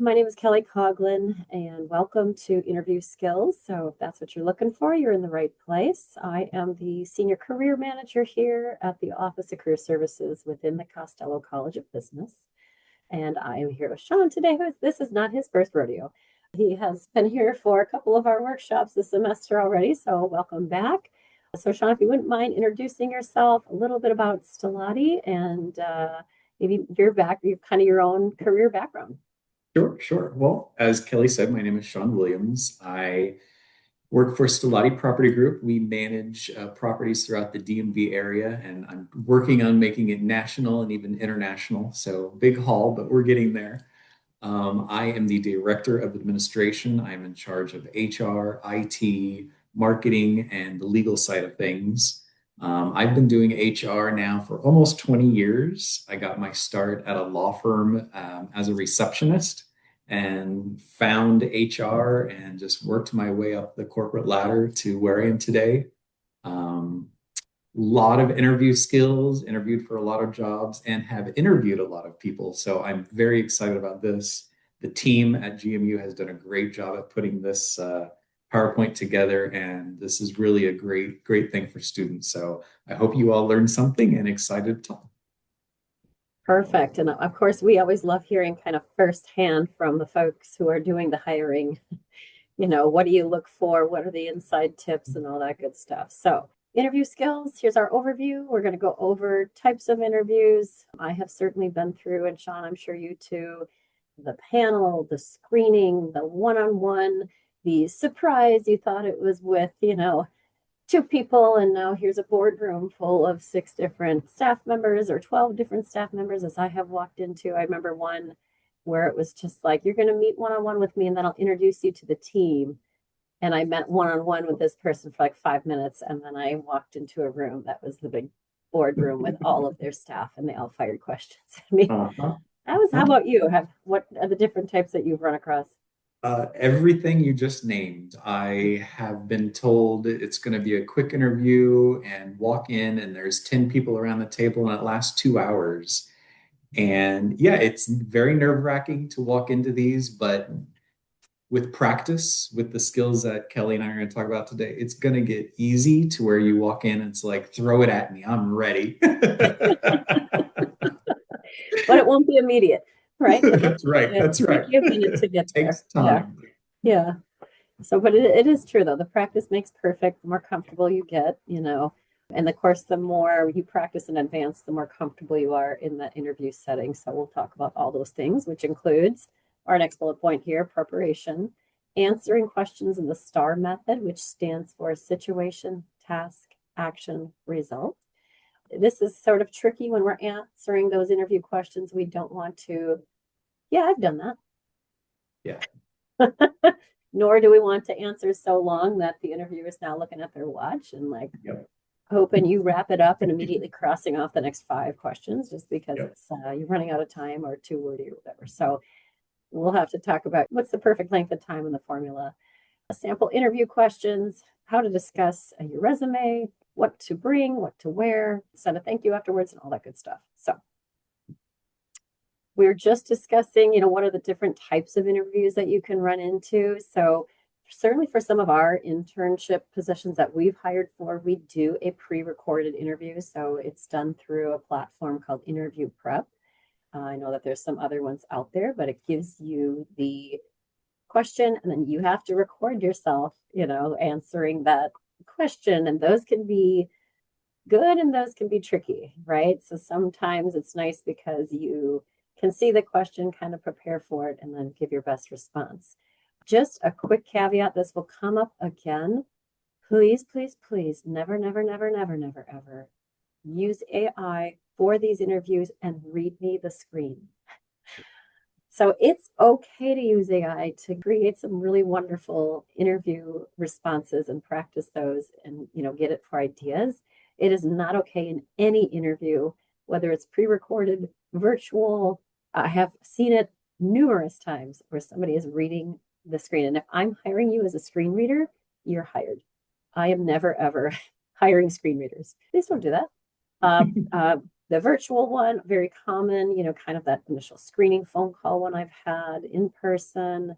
My name is Kelly Coughlan, and welcome to Interview Skills. So, if that's what you're looking for, you're in the right place. I am the Senior Career Manager here at the Office of Career Services within the Costello College of Business. And I am here with Shawn today. This is not his first rodeo. He has been here for a couple of our workshops this semester already, so welcome back. So, Shawn, if you wouldn't mind introducing yourself, a little bit about Stoladi, and maybe your kind of your own career background. Sure. Well, as Kelly said, my name is Shawn Williams. I work for Stoladi Property Group. We manage properties throughout the DMV area, and I'm working on making it national and even international. So big haul, but we're getting there. I am the Director of Administration. I'm in charge of HR, IT, marketing, and the legal side of things. I've been doing HR now for almost 20 years. I got my start at a law firm as a receptionist and found HR and just worked my way up the corporate ladder to where I am today. Um, lot of interview skills, interviewed for a lot of jobs, and have interviewed a lot of people. So I'm very excited about this. The team at GMU has done a great job at putting this PowerPoint together, and this is really a great thing for students. So I hope you all learned something and excited to talk. Perfect. And of course, we always love hearing kind of firsthand from the folks who are doing the hiring. What do you look for? What are the inside tips and all that good stuff? So, interview skills, here's our overview. We're going to go over types of interviews. I have certainly been through, and Shawn, I'm sure you too, the panel, the screening, the one-on-one, the surprise you thought it was with, two people, and now here's a boardroom full of 6 different staff members or 12 different staff members, as I have walked into. I remember one where it was just like, you're going to meet one-on-one with me, and then I'll introduce you to the team. And I met one-on-one with this person for like 5 minutes, and then I walked into a room that was the big boardroom with all of their staff, and they all fired questions at me. Uh-huh. How about you? What are the different types that you've run across? Everything you just named. I have been told it's going to be a quick interview and walk in, and there's 10 people around the table, and it lasts 2 hours. And yeah, it's very nerve-wracking to walk into these, but with practice, with the skills that Kelly and I are going to talk about today, it's going to get easy to where you walk in and it's like, throw it at me, I'm ready. But it won't be immediate, right? That's right. That's Take right. you a minute to It get there. takes Yeah. time. Yeah. So, but it is true though. The practice makes perfect. The more comfortable you get, and of course, the more you practice in advance, the more comfortable you are in that interview setting. So we'll talk about all those things, which includes our next bullet point here, preparation, answering questions in the STAR method, which stands for situation, task, action, result. This is sort of tricky when we're answering those interview questions. We don't want to, yeah, I've done that. Yeah. Nor do we want to answer so long that the interviewer is now looking at their watch and like Yep. hoping you wrap it up and immediately crossing off the next 5 questions just because Yep. it's you're running out of time or too wordy or whatever. So we'll have to talk about what's the perfect length of time in the formula, sample interview questions, how to discuss your resume, what to bring, what to wear, send a thank you afterwards, and all that good stuff. So we're just discussing, what are the different types of interviews that you can run into. So certainly for some of our internship positions that we've hired for, we do a pre-recorded interview. So it's done through a platform called Interview Prep. I know that there's some other ones out there, but it gives you the question and then you have to record yourself, answering that question. And those can be good and those can be tricky, right? So sometimes it's nice because you can see the question, kind of prepare for it, and then give your best response. Just a quick caveat, this will come up again. Please, please, please, never, never, never, never, never, ever use AI for these interviews and read me the screen. So it's okay to use AI to create some really wonderful interview responses and practice those and, get it for ideas. It is not okay in any interview, whether it's pre-recorded, virtual. I have seen it numerous times where somebody is reading the screen. And if I'm hiring you as a screen reader, you're hired. I am never, ever hiring screen readers. Please don't do that. the virtual one, very common, kind of that initial screening phone call one I've had, in person,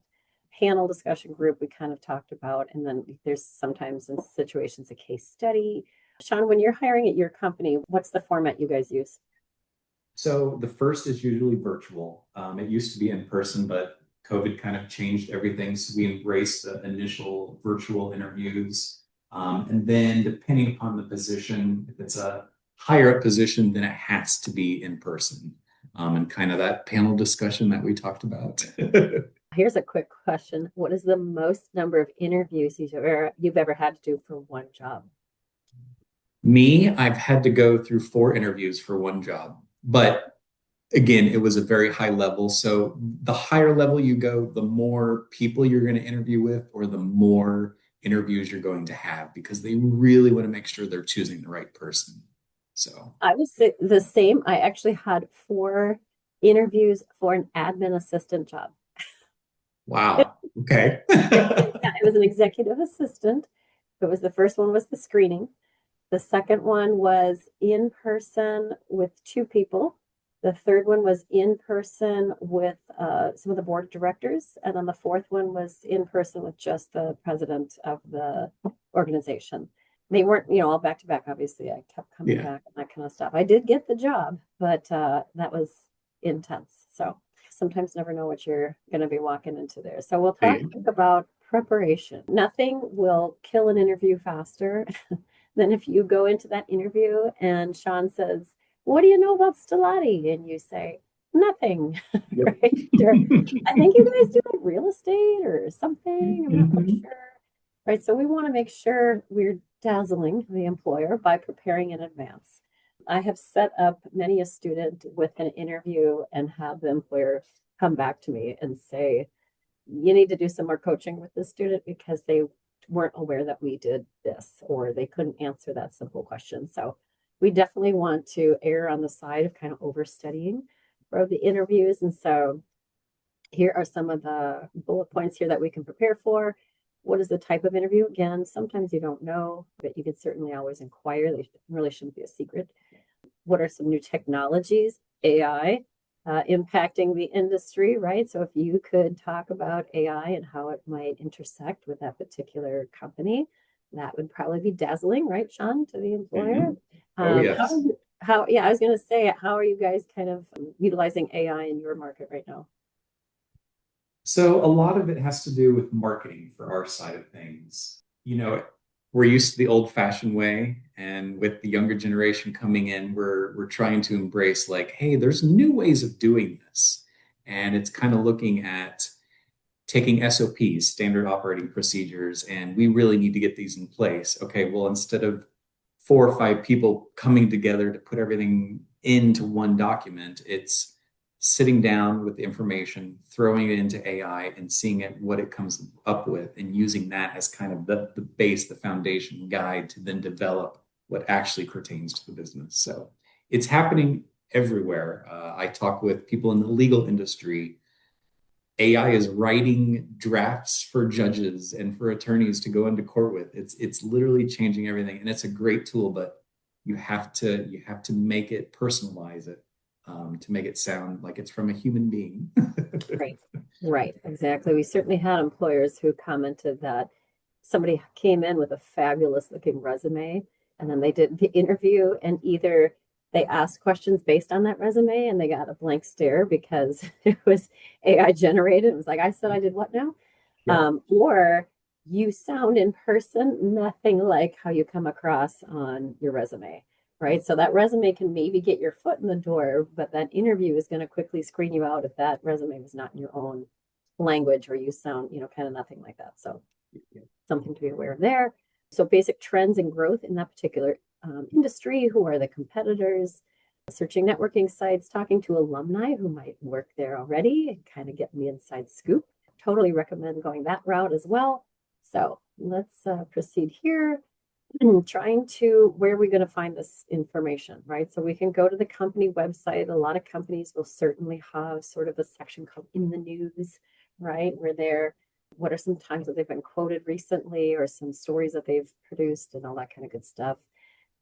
panel discussion group we kind of talked about. And then there's sometimes in situations a case study. Shawn, when you're hiring at your company, what's the format you guys use? So the first is usually virtual. It used to be in person, but COVID kind of changed everything. So we embraced the initial virtual interviews. And then depending upon the position, if it's a higher up position, then it has to be in person. And kind of that panel discussion that we talked about. Here's a quick question. What is the most number of interviews you've ever had to do for one job? Me, I've had to go through 4 interviews for one job, but again, it was a very high level. So the higher level you go, the more people you're going to interview with, or the more interviews you're going to have, because they really want to make sure they're choosing the right person. So, I was the same. I actually had 4 interviews for an admin assistant job. wow. Okay. Yeah, it was an executive assistant. It was the first one was the screening. The second one was in person with 2 people. The third one was in person with some of the board of directors. And then the fourth one was in person with just the president of the organization. They weren't, all back to back, obviously. I kept coming Yeah. back and that kind of stuff. I did get the job, but that was intense. So sometimes never know what you're going to be walking into there. So we'll talk Yeah. about preparation. Nothing will kill an interview faster than if you go into that interview and Shawn says, "What do you know about Stoladi?" And you say, "Nothing," Yep. right? Or, "I think you guys do like real estate or something. I'm not quite Mhm. sure." Right. So we want to make sure we're dazzling the employer by preparing in advance. I have set up many a student with an interview and have the employer come back to me and say, "You need to do some more coaching with this student because they weren't aware that we did this or they couldn't answer that simple question." So we definitely want to err on the side of kind of overstudying for the interviews. And so here are some of the bullet points here that we can prepare for. What is the type of interview? Again, sometimes you don't know, but you can certainly always inquire. They really shouldn't be a secret. What are some new technologies, AI, impacting the industry, right? So if you could talk about AI and how it might intersect with that particular company, that would probably be dazzling, right, Shawn, to the employer. Mhm. Oh, How, yes. yeah, I was going to say, how are you guys kind of utilizing AI in your market right now? So a lot of it has to do with marketing for our side of things. We're used to the old-fashioned way, and with the younger generation coming in, we're trying to embrace like, hey, there's new ways of doing this. And it's kind of looking at taking SOPs, standard operating procedures, and we really need to get these in place. Okay, well, instead of 4 or 5 people coming together to put everything into one document, it's sitting down with the information, throwing it into AI and seeing what it comes up with and using that as kind of the base, the foundation guide to then develop what actually pertains to the business. So it's happening everywhere. I talk with people in the legal industry. AI is writing drafts for judges and for attorneys to go into court with. It's literally changing everything, and it's a great tool. But you have to make it personalize it to make it sound like it's from a human being. Right. Right, exactly. We certainly had employers who commented that somebody came in with a fabulous looking resume and then they did the interview and either they asked questions based on that resume and they got a blank stare because it was AI generated. It was like, I said, I did what now? Yep. Or you sound in person nothing like how you come across on your resume, right? So that resume can maybe get your foot in the door, but that interview is going to quickly screen you out if that resume was not in your own language or you sound, kind of nothing like that. So something to be aware of there. So basic trends and growth in that particular industry. Who are the competitors? Searching networking sites, talking to alumni who might work there already and kind of getting the inside scoop. Totally recommend going that route as well. So let's proceed here. Trying to, where are we going to find this information, right? So we can go to the company website. A lot of companies will certainly have sort of a section called in the news, right? Where they're, what are some times that they've been quoted recently or some stories that they've produced and all that kind of good stuff.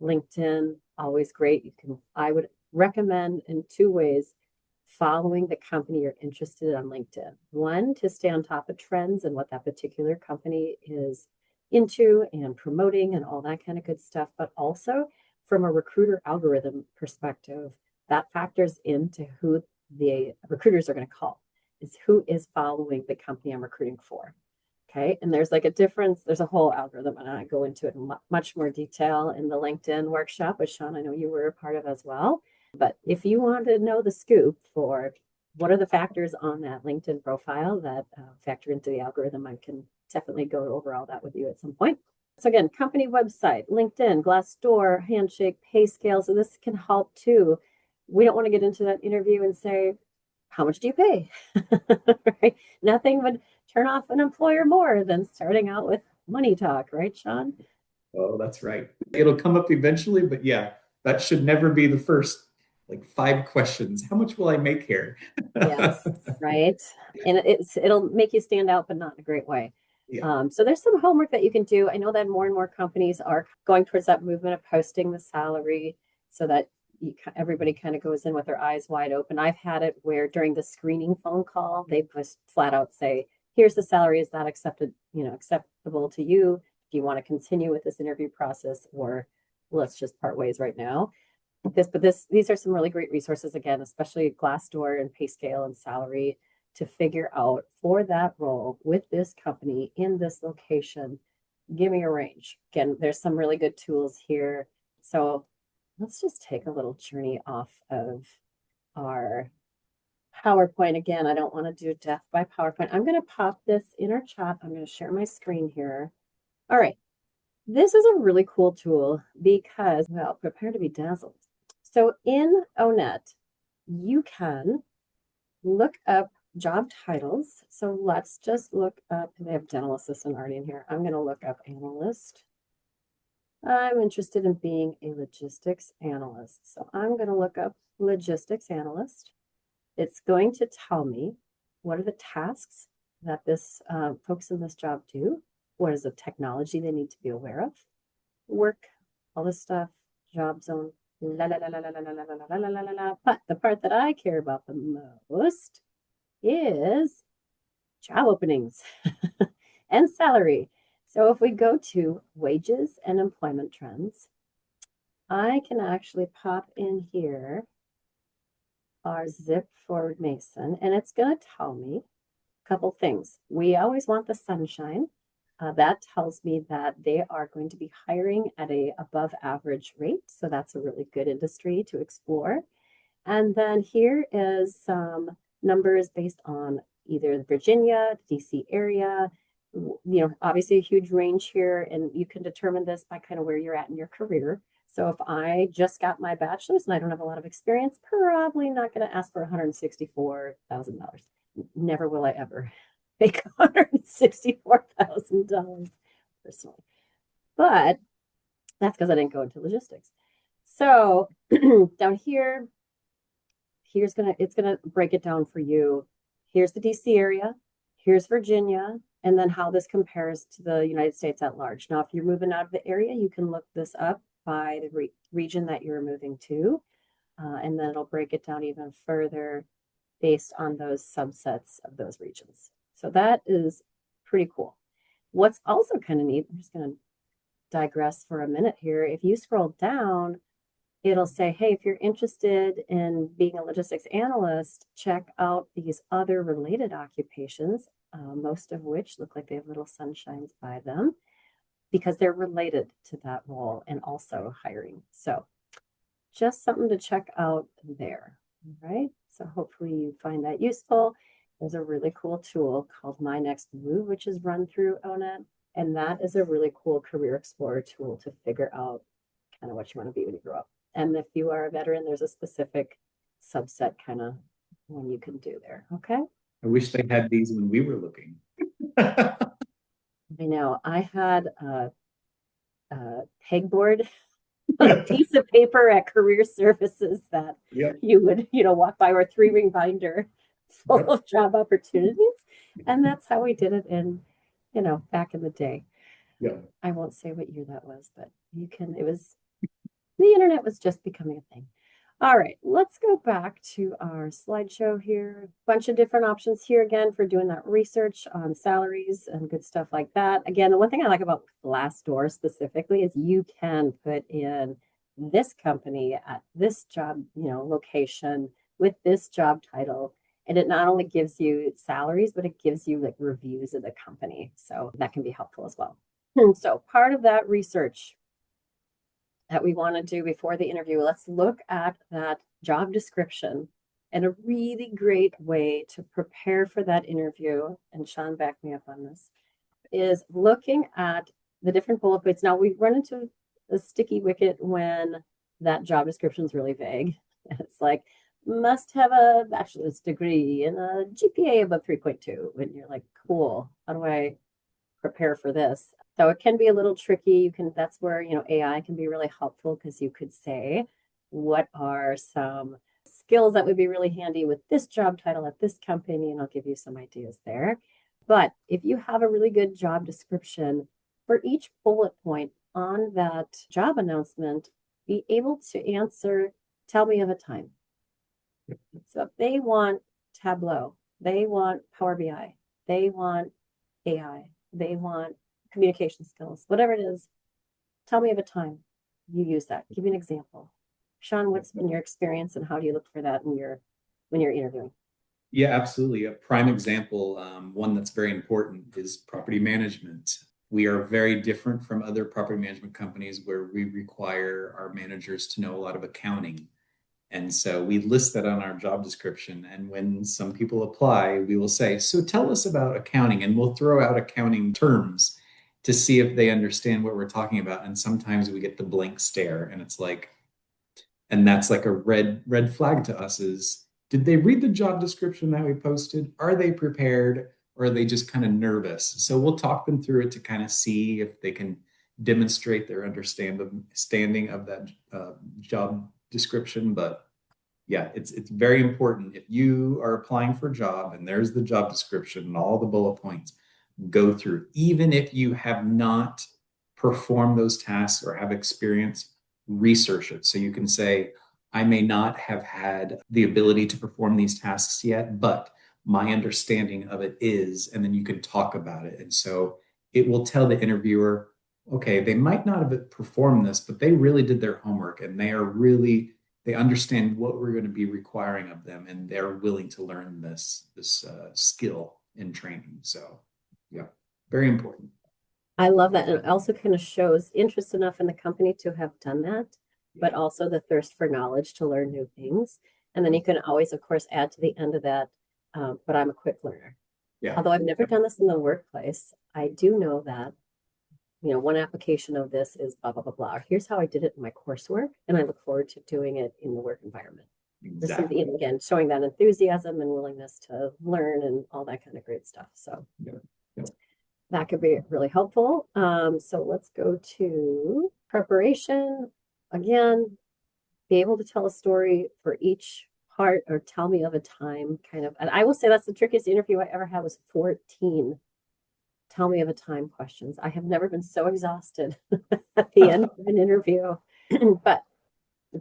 LinkedIn, always great. I would recommend in two ways following the company you're interested in on LinkedIn. One, to stay on top of trends and what that particular company is into and promoting and all that kind of good stuff, but also from a recruiter algorithm perspective, that factors into who the recruiters are going to call, is who is following the company I'm recruiting for. Okay. And there's like a difference. There's a whole algorithm, and I go into it in much more detail in the LinkedIn workshop, which Shawn, I know you were a part of as well. But if you want to know the scoop for what are the factors on that LinkedIn profile that factor into the algorithm, I can definitely go over all that with you at some point. So again, company website, LinkedIn, Glassdoor, Handshake, pay scales, and this can help too. We don't want to get into that interview and say, how much do you pay? Right? Nothing would turn off an employer more than starting out with money talk, right, Shawn? Oh, that's right. It'll come up eventually, but yeah, that should never be the first like 5 questions. How much will I make here? Yes, right. And it'll make you stand out, but not in a great way. Yeah. So there's some homework that you can do. I know that more and more companies are going towards that movement of posting the salary so that everybody kind of goes in with their eyes wide open. I've had it where during the screening phone call, they just flat out say, here's the salary. Is that acceptable to you? Do you want to continue with this interview process, or let's just part ways right now? These are some really great resources, again, especially Glassdoor and Payscale and Salary, to figure out for that role with this company in this location. Give me a range. Again, there's some really good tools here. So let's just take a little journey off of our PowerPoint. Again, I don't want to do death by PowerPoint. I'm going to pop this in our chat. I'm going to share my screen here. All right. This is a really cool tool because, well, prepare to be dazzled. So in ONET, you can look up job titles. So let's just look up, they have dental assistant already in here. I'm going to look up analyst. I'm interested in being a logistics analyst. So I'm going to look up logistics analyst. It's going to tell me what are the tasks that this folks in this job do. What is the technology they need to be aware of? Work, all this stuff, job zone, la la la la la la la la la la la la la. But the part that I care about the most is job openings and salary. So if we go to wages and employment trends, I can actually pop in here our zip forward Mason, and it's going to tell me a couple things. We always want the sunshine. That tells me that they are going to be hiring at a above average rate. So that's a really good industry to explore. And then here is some numbers based on either Virginia, DC area, obviously a huge range here, and you can determine this by kind of where you're at in your career. So if I just got my bachelor's and I don't have a lot of experience, probably not going to ask for $164,000. Never will I ever make $164,000 personally. But that's because I didn't go into logistics. So down here, it's gonna break it down for you. Here's the DC area, here's Virginia, and then how this compares to the United States at large. Now, if you're moving out of the area, you can look this up by the region that you're moving to, and then it'll break it down even further based on those subsets of those regions. So that is pretty cool. What's also kind of neat, I'm just going to digress for a minute here. If you scroll down, it'll say, hey, if you're interested in being a logistics analyst, check out these other related occupations, most of which look like they have little sunshines by them because they're related to that role and also hiring. So just something to check out there. All right. So hopefully you find that useful. There's a really cool tool called My Next Move, which is run through ONET. And that is a really cool career explorer tool to figure out kind of what you want to be when you grow up. And if you are a veteran, there's a specific subset kind of one you can do there. Okay. I wish they had these when we were looking. I know. I had a pegboard, a piece of paper at career services that Yep. you would, walk by, or a 3-ring binder full of job opportunities. And that's how we did it in, back in the day. Yeah. I won't say what year that was, but it was, the internet was just becoming a thing. All right, let's go back to our slideshow here. Bunch of different options here again for doing that research on salaries and good stuff like that. Again, the one thing I like about Glassdoor specifically is you can put in this company at this job, location with this job title. And it not only gives you salaries, but it gives you like reviews of the company. So that can be helpful as well. And so part of that research that we want to do before the interview, let's look at that job description. And a really great way to prepare for that interview, and Shawn backed me up on this, is looking at the different bullet points. Now, we run into a sticky wicket when that job description is really vague. It's like, must have a bachelor's degree and a GPA above 3.2. And you're like, cool, how do I prepare for this? So it can be a little tricky. That's where, AI can be really helpful because you could say, what are some skills that would be really handy with this job title at this company? And I'll give you some ideas there. But if you have a really good job description for each bullet point on that job announcement, be able to answer, tell me of a time. So if they want Tableau, they want Power BI, they want AI, they want communication skills, whatever it is, tell me of a time you use that. Give me an example. Shawn, what's been your experience and how do you look for that when you're interviewing? Yeah, absolutely. A prime example, one that's very important, is property management. We are very different from other property management companies where we require our managers to know a lot of accounting. And so we list that on our job description. And when some people apply, we will say, so tell us about accounting. And we'll throw out accounting terms to see if they understand what we're talking about. And sometimes we get the blank stare and it's like, and that's like a red flag to us is, did they read the job description that we posted? Are they prepared? Or are they just kind of nervous? So we'll talk them through it to kind of see if they can demonstrate their understanding of that job description. But yeah, it's very important. If you are applying for a job and there's the job description and all the bullet points, go through. Even if you have not performed those tasks or have experience, research it. So you can say, I may not have had the ability to perform these tasks yet, but my understanding of it is, and then you can talk about it. And so it will tell the interviewer, okay, they might not have performed this, but they really did their homework and they understand what we're going to be requiring of them and they're willing to learn this skill in training. So yeah, very important. I love that. And it also kind of shows interest enough in the company to have done that, but Yeah. also the thirst for knowledge to learn new things. And then you can always, of course, add to the end of that, but I'm a quick learner. Yeah. Although I've never done this in the workplace, I do know that, one application of this is blah, blah, blah, blah. Here's how I did it in my coursework. And I look forward to doing it in the work environment. There's something, Exactly. again, showing that enthusiasm and willingness to learn and all that kind of great stuff. So Yeah. Yeah. that could be really helpful. So let's go to preparation. Again, be able to tell a story for each part or tell me of a time kind of. And I will say that's the trickiest interview I ever had was 14 tell me of a time questions. I have never been so exhausted at the end of an interview. But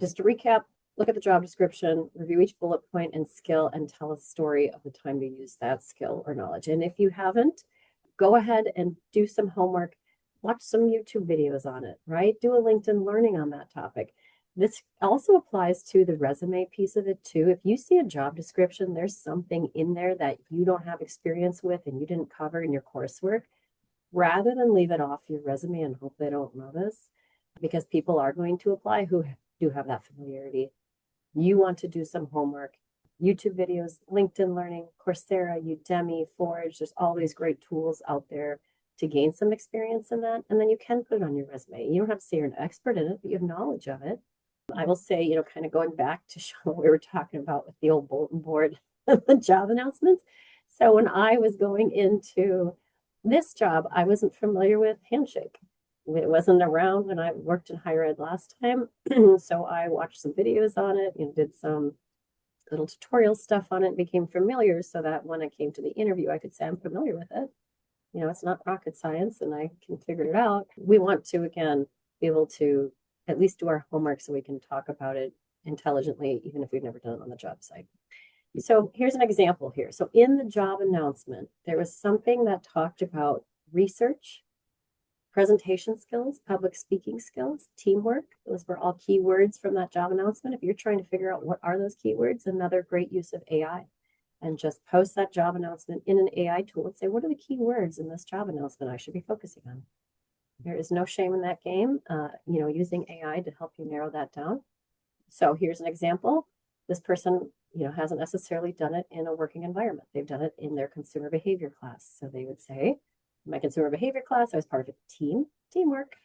just to recap, look at the job description, review each bullet point and skill, and tell a story of the time you use that skill or knowledge. And if you haven't, go ahead and do some homework, watch some YouTube videos on it, right? Do a LinkedIn learning on that topic. This also applies to the resume piece of it too. If you see a job description, there's something in there that you don't have experience with and you didn't cover in your coursework, rather than leave it off your resume and hope they don't notice, because people are going to apply who do have that familiarity. You want to do some homework. YouTube videos, LinkedIn Learning, Coursera, Udemy, Forge, there's all these great tools out there to gain some experience in that. And then you can put it on your resume. You don't have to say you're an expert in it, but you have knowledge of it. I will say, kind of going back to what we were talking about with the old bulletin board, the job announcements. So when I was going into this job, I wasn't familiar with Handshake. It wasn't around when I worked in higher ed last time. So I watched some videos on it, did some little tutorial stuff on it, became familiar so that when I came to the interview, I could say I'm familiar with it. It's not rocket science and I can figure it out. We want to, again, be able to at least do our homework so we can talk about it intelligently, even if we've never done it on the job site. So here's an example here. So in the job announcement, there was something that talked about research, presentation skills, public speaking skills, teamwork. Those were all keywords from that job announcement. If you're trying to figure out what are those keywords, another great use of AI. And just post that job announcement in an AI tool and say, what are the key words in this job announcement I should be focusing on? There is no shame in that game, using AI to help you narrow that down. So here's an example. This person, hasn't necessarily done it in a working environment. They've done it in their consumer behavior class. So they would say, in my consumer behavior class, I was part of a teamwork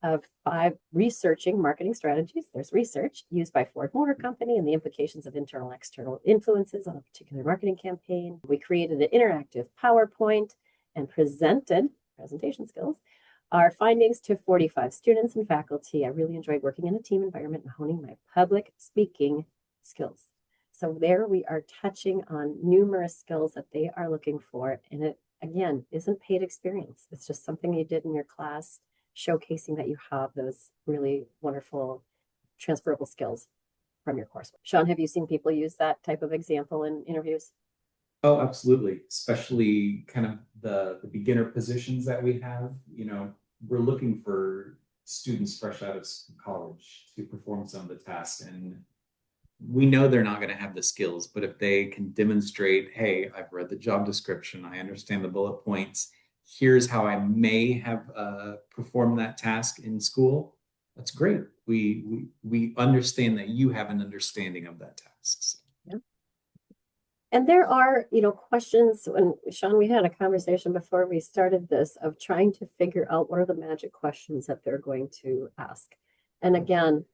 of 5 researching marketing strategies. There's research used by Ford Motor Company and the implications of internal and external influences on a particular marketing campaign. We created an interactive PowerPoint and presented presentation skills, our findings to 45 students and faculty. I really enjoyed working in a team environment and honing my public speaking skills. So there we are touching on numerous skills that they are looking for. And it, again, isn't paid experience. It's just something you did in your class, showcasing that you have those really wonderful transferable skills from your coursework. Shawn, have you seen people use that type of example in interviews? Oh, absolutely. Especially kind of the beginner positions that we have. We're looking for students fresh out of college to perform some of the tasks. And we know they're not going to have the skills, but if they can demonstrate, hey, I've read the job description, I understand the bullet points, here's how I may have performed that task in school, that's great. We understand that you have an understanding of that task. So. Yeah. And there are, questions, and Shawn, we had a conversation before we started this of trying to figure out what are the magic questions that they're going to ask. And again,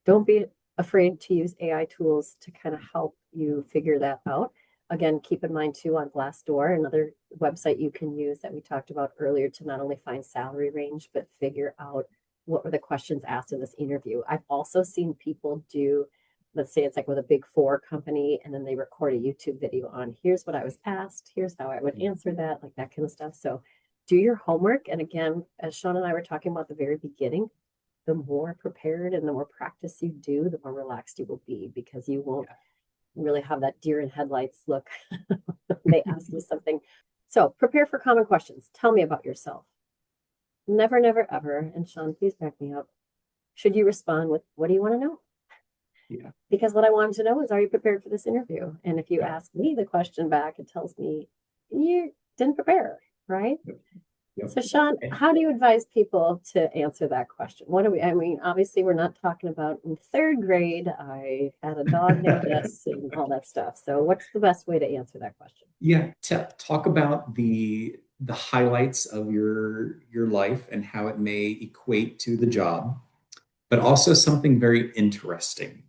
don't be afraid to use AI tools to kind of help you figure that out. Again, keep in mind too, on Glassdoor, another website you can use that we talked about earlier to not only find salary range, but figure out what were the questions asked in this interview. I've also seen people do, let's say it's like with a big 4 company, and then they record a YouTube video on here's what I was asked, here's how I would answer that, like that kind of stuff. So do your homework. And again, as Shawn and I were talking about at the very beginning, the more prepared and the more practice you do, the more relaxed you will be, because you won't really have that deer in headlights look when they ask you something. So prepare for common questions. Tell me about yourself. Never, never, ever, and Shawn, please back me up, should you respond with, what do you want to know? Yeah. Because what I wanted to know is, are you prepared for this interview? And if you ask me the question back, it tells me you didn't prepare, right? Yep. Yep. So Shawn, how do you advise people to answer that question? Obviously we're not talking about in 3rd grade, I had a dog named this and all that stuff. So what's the best way to answer that question? Yeah, talk about the highlights of your life and how it may equate to the job, but also something very interesting.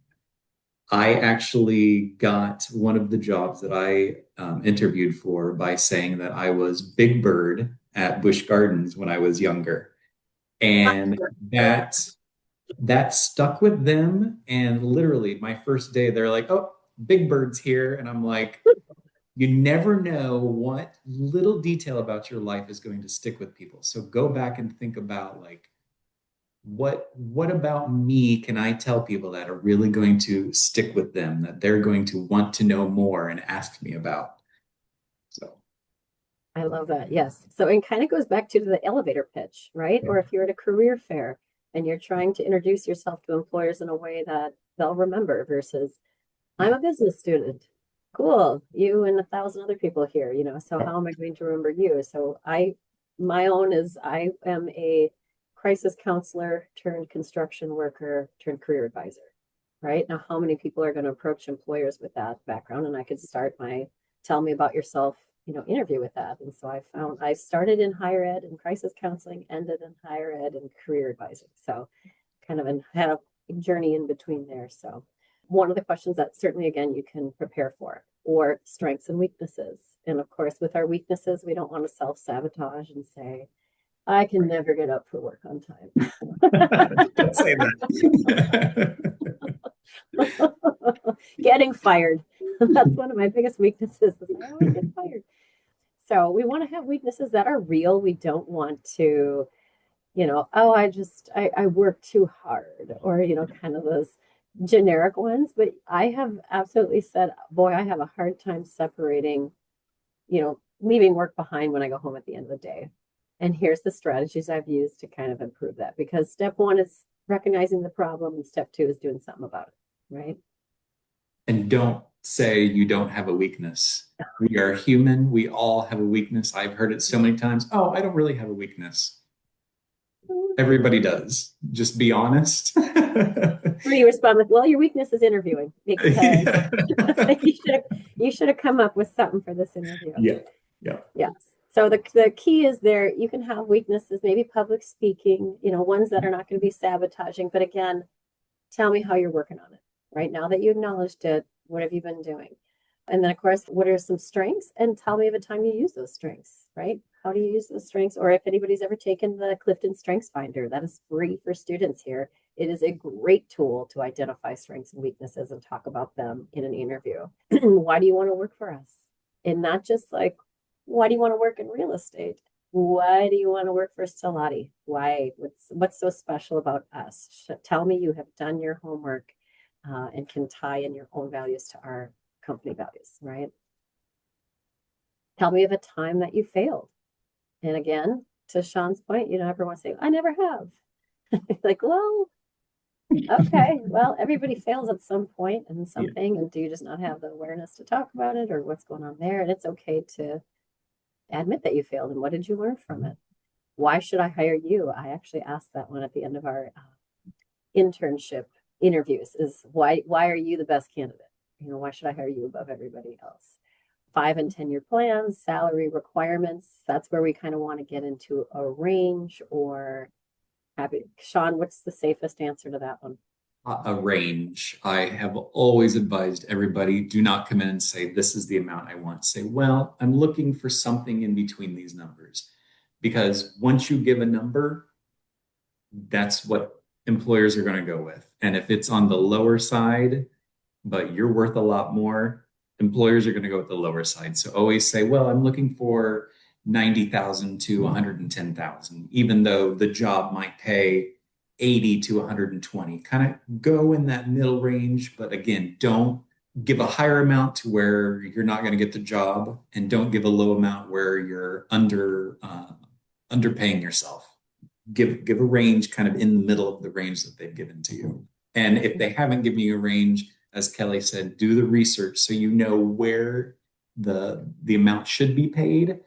I actually got one of the jobs that I interviewed for by saying that I was Big Bird at Busch Gardens when I was younger. And that stuck with them. And literally my first day, they're like, oh, Big Bird's here. And I'm like, you never know what little detail about your life is going to stick with people. So go back and think about, like, what about me can I tell people that are really going to stick with them, that they're going to want to know more and ask me about. So I love that. Yes. So it kind of goes back to the elevator pitch, right? yeah. Or if you're at a career fair and you're trying to introduce yourself to employers in a way that they'll remember versus, I'm a business student. Cool. You and 1,000 other people here, so how am I going to remember you? So my own is, I am a crisis counselor turned construction worker turned career advisor, right? Now, how many people are going to approach employers with that background? And I could start my tell me about yourself, interview with that. And so I started in higher ed and crisis counseling, ended in higher ed and career advising. So kind of had a journey in between there. So one of the questions that certainly, again, you can prepare for, or strengths and weaknesses. And of course, with our weaknesses, we don't want to self-sabotage and say, I can never get up for work on time. Don't say that. Getting fired. That's one of my biggest weaknesses. I always get fired. So we want to have weaknesses that are real. We don't want to, oh, I work too hard, or, kind of those generic ones, but I have absolutely said, boy, I have a hard time separating, leaving work behind when I go home at the end of the day. And here's the strategies I've used to kind of improve that because step one is recognizing the problem, and step two is doing something about it, right? And don't say you don't have a weakness. We are human. We all have a weakness. I've heard it so many times. Oh, I don't really have a weakness. Everybody does. Just be honest. Or you respond with, well, your weakness is interviewing because Yeah. you should have come up with something for this interview. Yeah. Yeah. Yes. So the key is there, you can have weaknesses, maybe public speaking, ones that are not going to be sabotaging. But again, tell me how you're working on it. Right now that you acknowledged it, what have you been doing? And then, of course, what are some strengths? And tell me of a time you use those strengths, right? How do you use those strengths? Or if anybody's ever taken the Clifton Strengths Finder, that is free for students here. It is a great tool to identify strengths and weaknesses and talk about them in an interview. Why do you want to work for us? And not just like, why do you want to work in real estate? Why do you want to work for Stoladi? Why? What's so special about us? Tell me you have done your homework and can tie in your own values to our company values, right? Tell me of a time that you failed. And again, to Shawn's point, everyone say, I never have. Like, well, okay, well, everybody fails at some point in Yeah. something. And do you just not have the awareness to talk about it or what's going on there? And it's okay to admit that you failed. And what did you learn from it? Why should I hire you? I actually asked that one at the end of our internship interviews is why are you the best candidate? Why should I hire you above everybody else? 5 and 10 year plans, salary requirements. That's where we kind of want to get into a range or Shawn, what's the safest answer to that one? A range. I have always advised everybody do not come in and say, this is the amount I want. Say, well, I'm looking for something in between these numbers. Because once you give a number, that's what employers are going to go with. And if it's on the lower side, but you're worth a lot more, employers are going to go with the lower side. So always say, well, I'm looking for 90,000 to 110,000, even though the job might pay 80 to 120. Kind of go in that middle range, but again, don't give a higher amount to where you're not going to get the job, and don't give a low amount where you're underpaying yourself. Give a range kind of in the middle of the range that they've given to you. And if they haven't given you a range, as Kelly said, do the research so you know where the amount should be paid,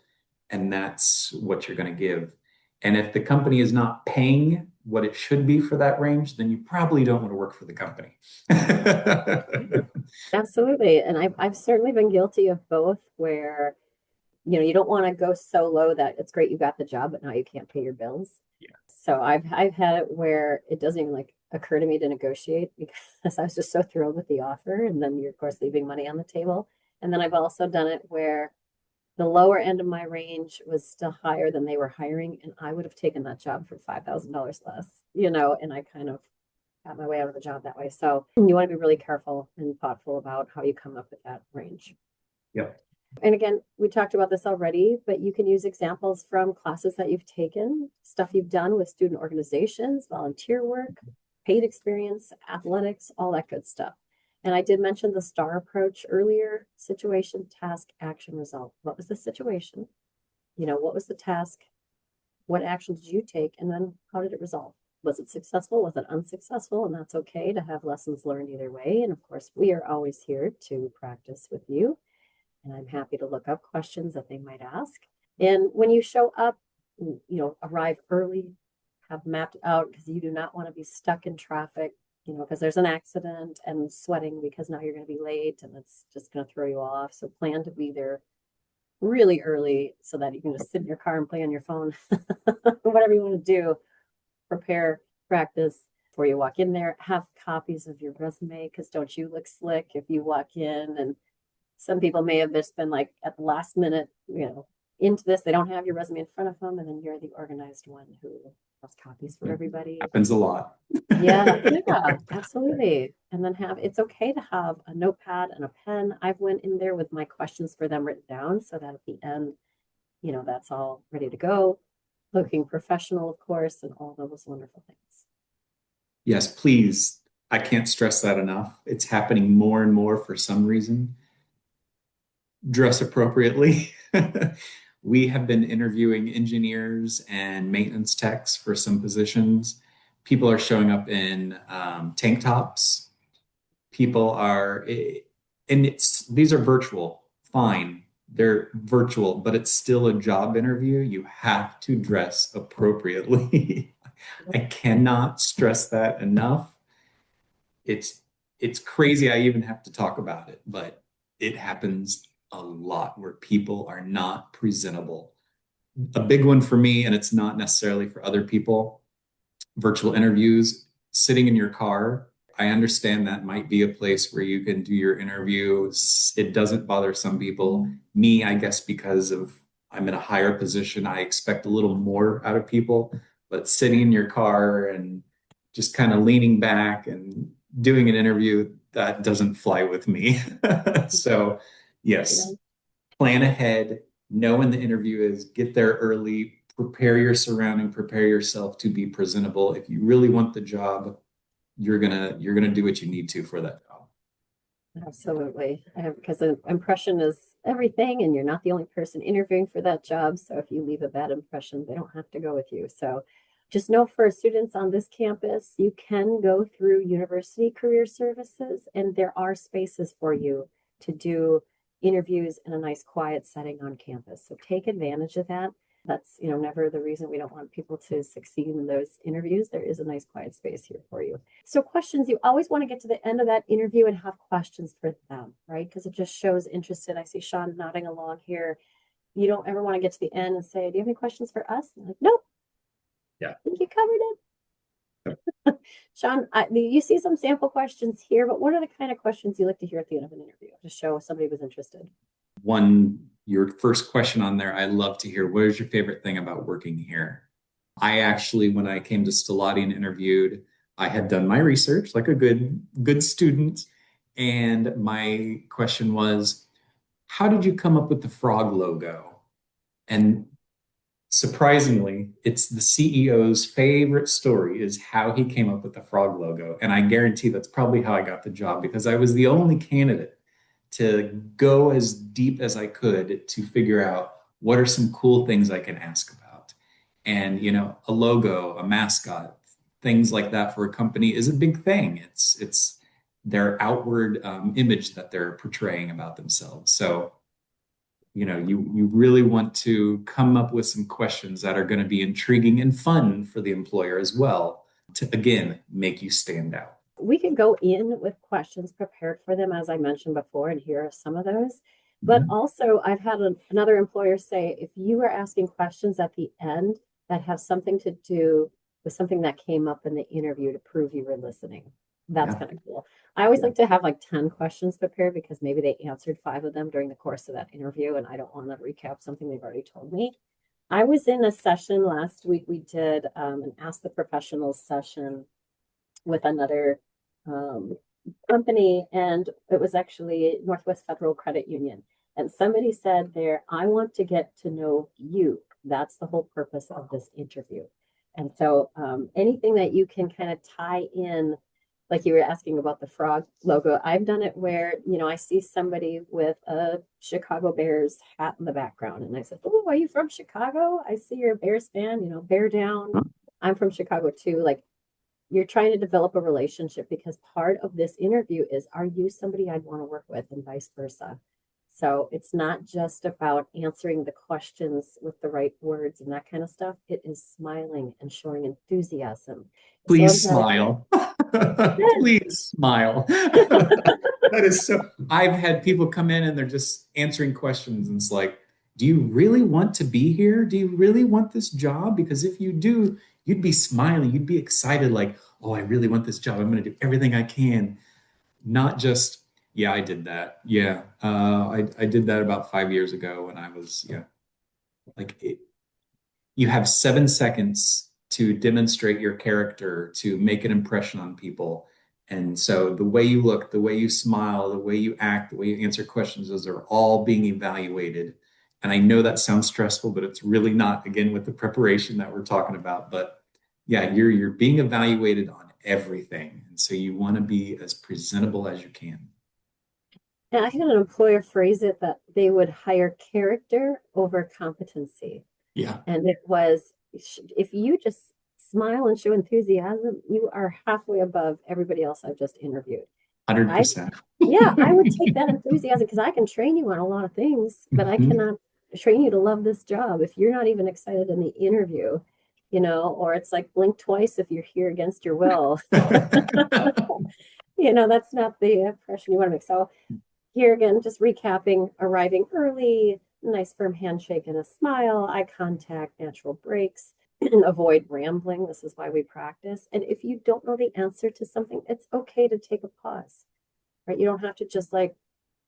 and that's what you're going to give. And if the company is not paying what it should be for that range, then you probably don't want to work for the company. Absolutely. And I've certainly been guilty of both where, you don't want to go so low that it's great you got the job, but now you can't pay your bills. Yeah. So I've had it where it doesn't even like occur to me to negotiate because I was just so thrilled with the offer. And then you're of course leaving money on the table. And then I've also done it where the lower end of my range was still higher than they were hiring, and I would have taken that job for $5,000 less, and I kind of got my way out of the job that way. So you want to be really careful and thoughtful about how you come up with that range. Yep. And again, we talked about this already, but you can use examples from classes that you've taken, stuff you've done with student organizations, volunteer work, paid experience, athletics, all that good stuff. And I did mention the STAR approach earlier: situation, task, action, result. What was the situation? What was the task? What action did you take? And then how did it resolve? Was it successful? Was it unsuccessful? And that's okay to have lessons learned either way. And of course, we are always here to practice with you. And I'm happy to look up questions that they might ask. And when you show up, arrive early, have mapped out because you do not want to be stuck in traffic, because there's an accident and sweating because now you're going to be late and it's just going to throw you off. So plan to be there really early so that you can just sit in your car and play on your phone, whatever you want to do, prepare, practice before you walk in there. Have copies of your resume because don't you look slick if you walk in and some people may have just been like at the last minute, into this. They don't have your resume in front of them, and then you're the organized one who has copies for everybody. Happens a lot. Yeah, absolutely. And then it's okay to have a notepad and a pen. I've went in there with my questions for them written down so that at the end, that's all ready to go. Looking professional, of course, and all those wonderful things. Yes, please. I can't stress that enough. It's happening more and more for some reason. Dress appropriately. We have been interviewing engineers and maintenance techs for some positions. People are showing up in tank tops. People are, and it's these are virtual. Fine, they're virtual, but it's still a job interview. You have to dress appropriately. I cannot stress that enough. It's it's crazy I even have to talk about it, but it happens a lot where people are not presentable. A big one for me, and it's not necessarily for other people, virtual interviews, sitting in your car. I understand that might be a place where you can do your interviews. It doesn't bother some people. Me, I guess, because of I'm in a higher position, I expect a little more out of people. But sitting in your car and just kind of leaning back and doing an interview, that doesn't fly with me. So, yes, plan ahead, know when the interview is, get there early, prepare your surrounding, prepare yourself to be presentable. If you really want the job, you're gonna do what you need to for that job. Absolutely. Because the impression is everything, and you're not the only person interviewing for that job. So if you leave a bad impression, they don't have to go with you. So just know for students on this campus, you can go through University Career Services, and there are spaces for you to do interviews in a nice, quiet setting on campus. So take advantage of that. That's, never the reason we don't want people to succeed in those interviews. There is a nice, quiet space here for you. So questions, you always want to get to the end of that interview and have questions for them, right? Because it just shows interest. I see Shawn nodding along here. You don't ever want to get to the end and say, do you have any questions for us? And like, nope, Yeah. I think you covered it. Shawn, you see some sample questions here, but what are the kind of questions you like to hear at the end of an interview to show somebody was interested? Your first question on there, I love to hear, what is your favorite thing about working here? I actually, when I came to Stoladi and interviewed, I had done my research like a good student. And my question was, how did you come up with the frog logo? And surprisingly, it's the CEO's favorite story is how he came up with the frog logo. And I guarantee that's probably how I got the job because I was the only candidate to go as deep as I could to figure out what are some cool things I can ask about. And, a logo, a mascot, things like that for a company is a big thing. It's their outward image that they're portraying about themselves. So you really want to come up with some questions that are going to be intriguing and fun for the employer as well to again make you stand out. We can go in with questions prepared for them, as I mentioned before, and here are some of those. But Mhm. also, I've had another employer say, if you are asking questions at the end that have something to do with something that came up in the interview to prove you were listening, that's Yeah. kind of cool. I always Yeah. like to have like 10 questions prepared because maybe they answered 5 of them during the course of that interview, and I don't want to recap something they've already told me. I was in a session last week. We did an Ask the Professionals session with another um, company, and it was actually Northwest Federal Credit Union. And somebody said there, I want to get to know you. That's the whole purpose of this interview. And so anything that you can kind of tie in, like you were asking about the frog logo, I've done it where, I see somebody with a Chicago Bears hat in the background. And I said, oh, are you from Chicago? I see you're a Bears fan, bear down. I'm from Chicago too. Like, you're trying to develop a relationship because part of this interview is, are you somebody I'd want to work with, and vice versa. So it's not just about answering the questions with the right words and that kind of stuff. It is smiling and showing enthusiasm. So Please important. smile. Yes. Please smile. That is so. I've had people come in and they're just answering questions, and it's like, do you really want to be here? Do you really want this job? Because if you do, you'd be smiling, you'd be excited, like, oh, I really want this job. I'm going to do everything I can. Not just, yeah, I did that. Yeah, I did that about 5 years ago when I was, yeah, like you have 7 seconds to demonstrate your character, to make an impression on people. And so the way you look, the way you smile, the way you act, the way you answer questions, those are all being evaluated. And I know that sounds stressful, but it's really not, again, with the preparation that we're talking about. But yeah, you're being evaluated on everything. And so you want to be as presentable as you can. And I had an employer phrase it that they would hire character over competency. Yeah, And it was, if you just smile and show enthusiasm, you are halfway above everybody else I've just interviewed. I, 100%. yeah, I would take that enthusiasm because I can train you on a lot of things, but I Mhm. cannot train you to love this job if you're not even excited in the interview, or it's like blink twice if you're here against your will. That's not the impression you want to make. So here again, just recapping, arriving early, nice firm handshake and a smile, eye contact, natural breaks, avoid rambling. This is why we practice. And if you don't know the answer to something, it's okay to take a pause, right? You don't have to just like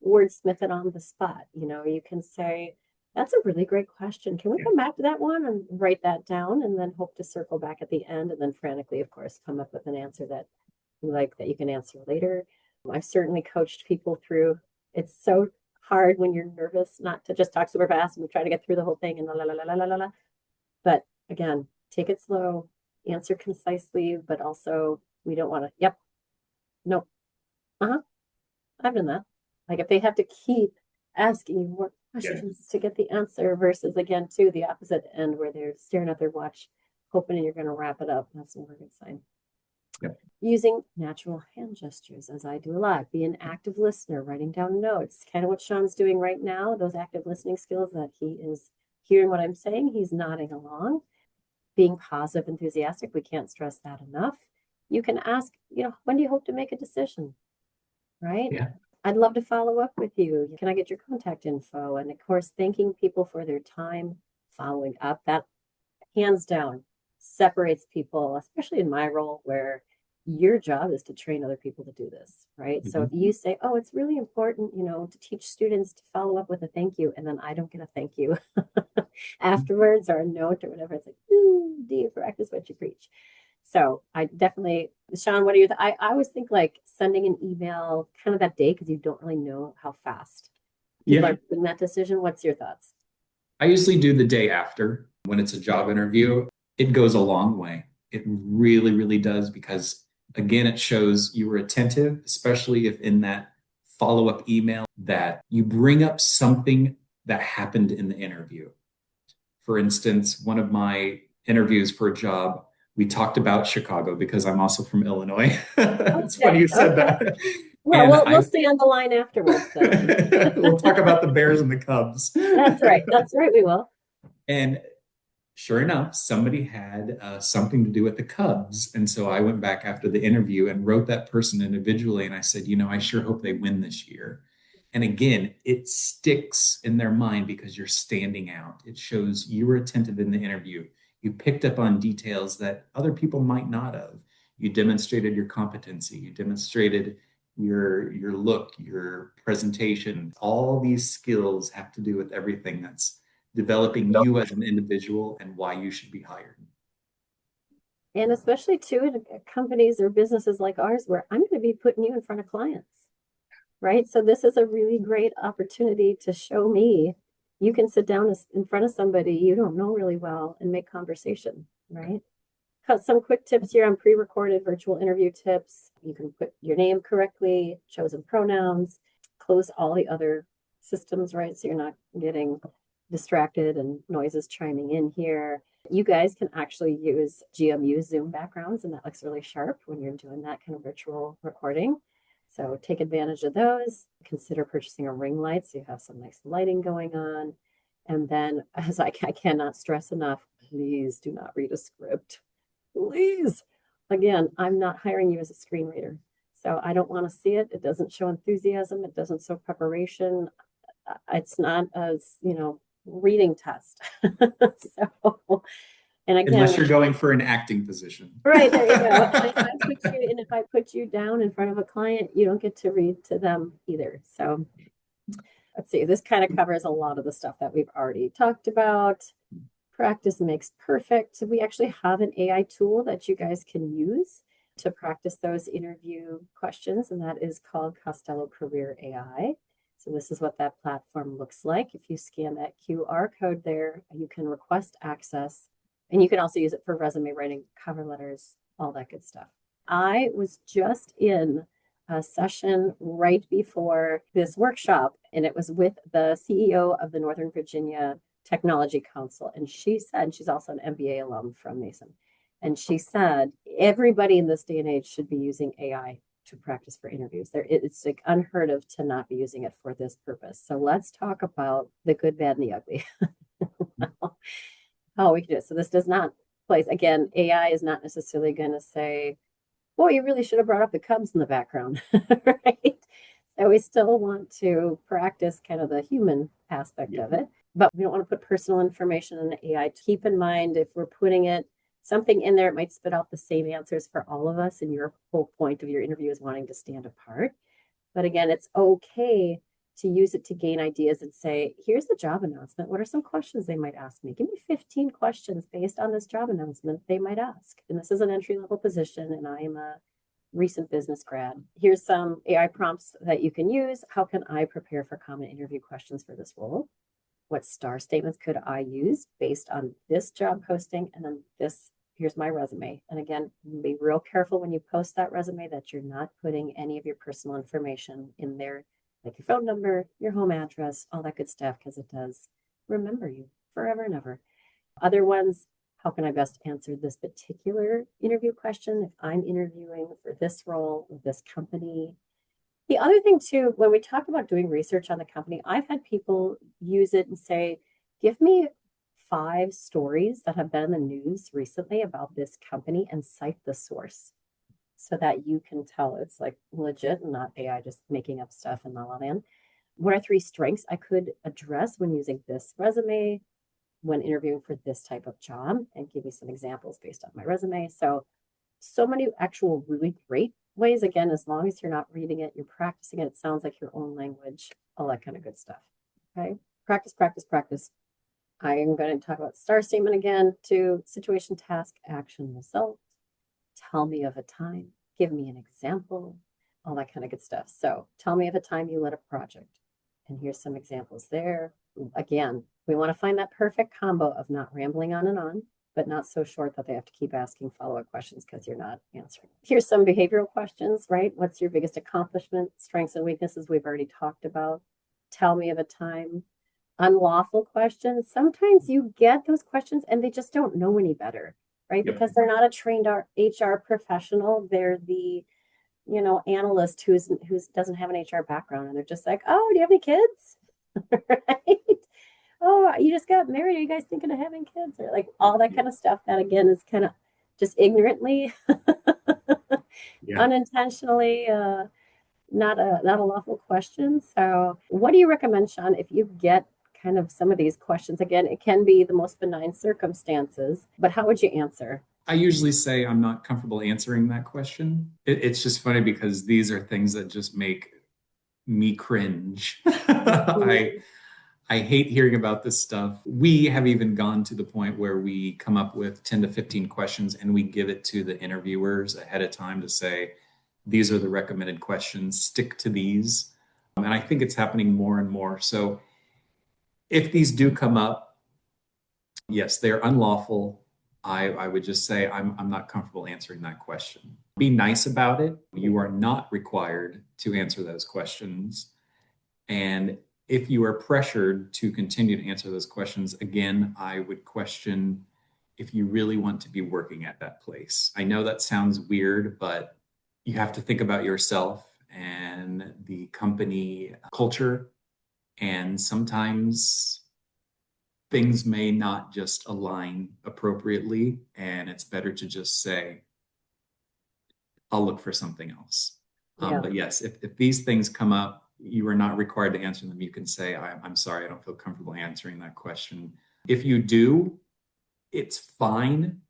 wordsmith it on the spot. You can say, that's a really great question. Can we Yeah. come back to that one and write that down and then hope to circle back at the end and then frantically, of course, come up with an answer that you like that you can answer later. I've certainly coached people through. It's so hard when you're nervous not to just talk super fast and try to get through the whole thing and la la la la la la la. But again, take it slow, answer concisely, but also we don't want to, yep, nope, uh-huh, I've done that. Like if they have to keep asking you more Yeah. questions to get the answer versus again to the opposite end where they're staring at their watch, hoping you're going to wrap it up. That's never a good sign. Yep. Using natural hand gestures, as I do a lot. Be an active listener, writing down notes. Kind of what Shawn's doing right now, those active listening skills that he is hearing what I'm saying, he's nodding along. Being positive, enthusiastic, we can't stress that enough. You can ask, when do you hope to make a decision? Right? Yeah. I'd love to follow up with you. Can I get your contact info? And of course, thanking people for their time, following up. That hands down separates people, especially in my role where your job is to train other people to do this, right? So if Mhm. you say, oh, it's really important, to teach students to follow up with a thank you, and then I don't get a thank you afterwards or a note or whatever, it's like, do you practice what you preach? So I definitely, Shawn, what are you? I always think like sending an email kind of that day because you don't really know how fast people Yeah. are making that decision. What's your thoughts? I usually do the day after when it's a job interview. It goes a long way. It really, really does because, again, it shows you were attentive, especially if in that follow up email that you bring up something that happened in the interview. For instance, one of my interviews for a job, we talked about Chicago because I'm also from Illinois. It's funny Okay, you said okay. that. Well, And we'll I stay on the line afterwards then. we'll talk about the Bears and the Cubs. That's right. That's right. We will. And sure enough, somebody had something to do with the Cubs. And so I went back after the interview and wrote that person individually. And I said, I sure hope they win this year. And again, it sticks in their mind because you're standing out. It shows you were attentive in the interview. You picked up on details that other people might not have. You demonstrated your competency. You demonstrated your look, your presentation. All these skills have to do with everything that's developing you as an individual and why you should be hired. And especially too in companies or businesses like ours where I'm going to be putting you in front of clients, right? So this is a really great opportunity to show me you can sit down in front of somebody you don't know really well and make conversation, right? Got some quick tips here on pre-recorded virtual interview tips. You can put your name correctly, chosen pronouns, close all the other systems, right? So you're not getting distracted and noises chiming in here. You guys can actually use GMU Zoom backgrounds, and that looks really sharp when you're doing that kind of virtual recording. So take advantage of those. Consider purchasing a ring light so you have some nice lighting going on. And then, as I cannot stress enough, please do not read a script. Please. Again, I'm not hiring you as a screen reader. So I don't want to see it. It doesn't show enthusiasm. It doesn't show preparation. It's not a, reading test. So, and Unless again, you're going for an acting position. right, there you go. If I put you down in front of a client, you don't get to read to them either. So let's see, this kind of covers a lot of the stuff that we've already talked about. Practice makes perfect. We actually have an AI tool that you guys can use to practice those interview questions, and that is called Costello Career AI. So this is what that platform looks like. If you scan that QR code there, you can request access, and you can also use it for resume writing, cover letters, all that good stuff. I was just in a session right before this workshop, and it was with the CEO of the Northern Virginia Technology Council. And she said, she's also an MBA alum from Mason. And she said, everybody in this day and age should be using AI to practice for interviews. It's like unheard of to not be using it for this purpose. So let's talk about the good, bad, and the ugly. How we can do it. So this does not place, again, AI is not necessarily going to say, boy, you really should have brought up the Cubs in the background, right? So we still want to practice kind of the human aspect of it, but we don't want to put personal information in the AI. Keep in mind, if we're putting something in there, it might spit out the same answers for all of us, and your whole point of your interview is wanting to stand apart. But again, it's okay to use it to gain ideas and say, here's the job announcement. What are some questions they might ask me? Give me 15 questions based on this job announcement they might ask. And this is an entry level position, and I am a recent business grad. Here's some AI prompts that you can use. How can I prepare for common interview questions for this role? What star statements could I use based on this job posting? And then here's my resume. And again, be real careful when you post that resume that you're not putting any of your personal information in there, like your phone number, your home address, all that good stuff, because it does remember you forever and ever. Other ones, how can I best answer this particular interview question if I'm interviewing for this role with this company? The other thing too, when we talk about doing research on the company, I've had people use it and say, give me 5 stories that have been in the news recently about this company and cite the source so that you can tell it's like legit and not AI just making up stuff in La La Land. What are 3 strengths I could address when using this resume, when interviewing for this type of job, and give me some examples based on my resume. So many actual really great ways. Again, as long as you're not reading it, you're practicing it. It sounds like your own language, all that kind of good stuff. Okay. Practice, practice, practice. I am going to talk about STAR statement again to situation, task, action, result. Tell me of a time. Give me an example. All that kind of good stuff. So tell me of a time you led a project. And here's some examples there. Again, we want to find that perfect combo of not rambling on and on, but not so short that they have to keep asking follow-up questions because you're not answering. Here's some behavioral questions, right? What's your biggest accomplishment? Strengths and weaknesses we've already talked about. Tell me of a time. Unlawful questions. Sometimes you get those questions and they just don't know any better, right? Yep. Because they're not a trained HR professional. They're the, analyst who doesn't have an HR background, and they're just like, oh, do you have any kids? Right? Oh, you just got married. Are you guys thinking of having kids? Or like all that kind of stuff that again is kind of just ignorantly, unintentionally, not a lawful question. So what do you recommend, Shawn, if you get kind of some of these questions? Again, it can be the most benign circumstances, but how would you answer? I usually say I'm not comfortable answering that question. It's just funny because these are things that just make me cringe. I hate hearing about this stuff. We have even gone to the point where we come up with 10 to 15 questions and we give it to the interviewers ahead of time to say, these are the recommended questions, stick to these. And I think it's happening more and more. So if these do come up, yes, they're unlawful. I would just say I'm not comfortable answering that question. Be nice about it. You are not required to answer those questions. And if you are pressured to continue to answer those questions, again, I would question if you really want to be working at that place. I know that sounds weird, but you have to think about yourself and the company culture. And sometimes things may not just align appropriately. And it's better to just say, I'll look for something else. Yeah. But yes, if these things come up, you are not required to answer them. You can say, I'm sorry, I don't feel comfortable answering that question. If you do, it's fine.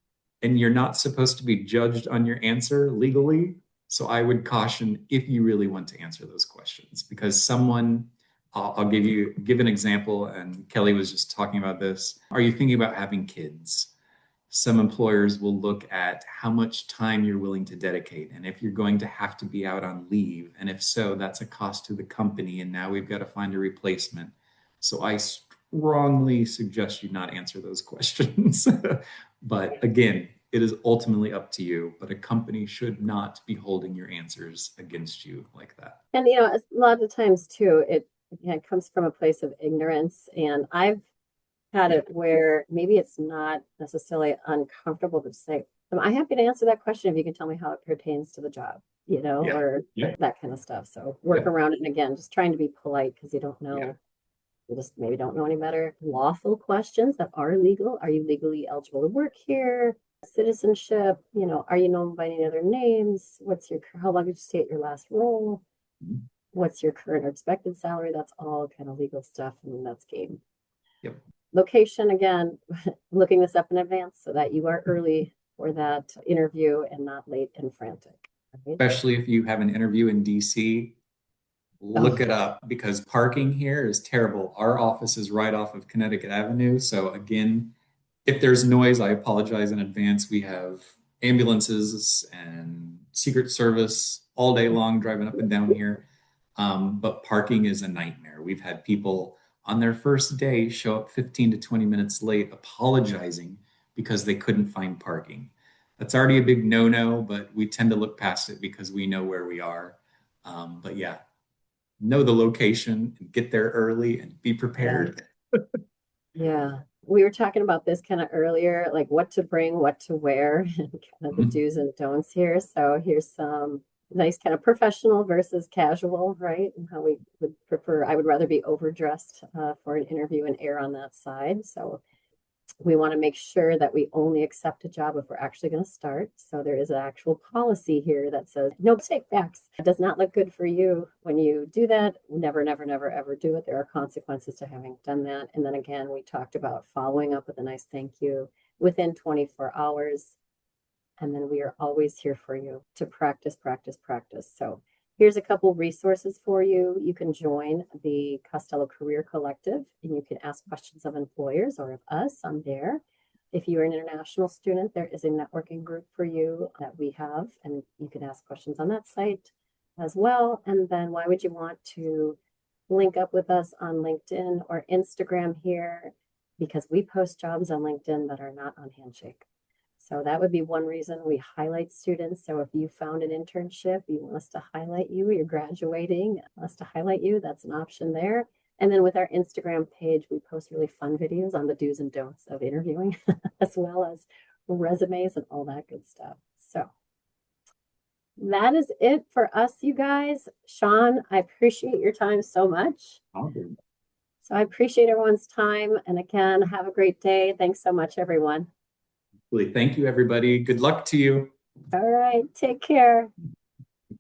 And you're not supposed to be judged on your answer legally. So I would caution if you really want to answer those questions, because I'll give an example. And Kelly was just talking about this. Are you thinking about having kids? Some employers will look at how much time you're willing to dedicate and if you're going to have to be out on leave. And if so, that's a cost to the company. And now we've got to find a replacement. So I strongly suggest you not answer those questions. But again, it is ultimately up to you, but a company should not be holding your answers against you like that. And a lot of times too, it comes from a place of ignorance. And I've had Yeah. it where maybe it's not necessarily uncomfortable to say, am I happy to answer that question if you can tell me how it pertains to the job, Yeah. or Yeah. that kind of stuff. So work Yeah. around it. And again, just trying to be polite because you don't Yeah. know, you just maybe don't know any better. Lawful questions that are legal. Are you legally eligible to work here? Citizenship, are you known by any other names? How long did you stay at your last role? Mhm. What's your current or expected salary? That's all kind of legal stuff, and that's game. Yep. Location, again, looking this up in advance so that you are early for that interview and not late and frantic. Right? Especially if you have an interview in DC, look Oh, it up because parking here is terrible. Our office is right off of Connecticut Avenue. So again, if there's noise, I apologize in advance. We have ambulances and Secret Service all day long driving up and down here. But parking is a nightmare. We've had people on their first day show up 15 to 20 minutes late apologizing because they couldn't find parking. That's already a big no-no, but we tend to look past it because we know where we are. But yeah, know the location and get there early and be yeah. prepared. Yeah. We were talking about this kind of earlier, like what to bring, what to wear, and kind of the Mhm. do's and don'ts here. So here's some nice kind of professional versus casual, right? And how we would prefer, I would rather be overdressed for an interview and err on that side. So we want to make sure that we only accept a job if we're actually going to start. So there is an actual policy here that says no take backs. It does not look good for you when you do that. Never, never, never, ever do it. There are consequences to having done that. And then again, we talked about following up with a nice thank you within 24 hours. And then we are always here for you to practice, practice, practice. So here's a couple resources for you. You can join the Costello Career Collective and you can ask questions of employers or of us. I'm there. If you're an international student, there is a networking group for you that we have, and you can ask questions on that site as well. And then why would you want to link up with us on LinkedIn or Instagram here? Because we post jobs on LinkedIn that are not on Handshake. So that would be one reason we highlight students. So if you found an internship, you want us to highlight you, you're graduating, us to highlight you, that's an option there. And then with our Instagram page, we post really fun videos on the do's and don'ts of interviewing, as well as resumes and all that good stuff. So that is it for us, you guys. Shawn, I appreciate your time so much. Awesome. So I appreciate everyone's time. And again, have a great day. Thanks so much, everyone. Really, thank you, everybody. Good luck to you. All right, take care.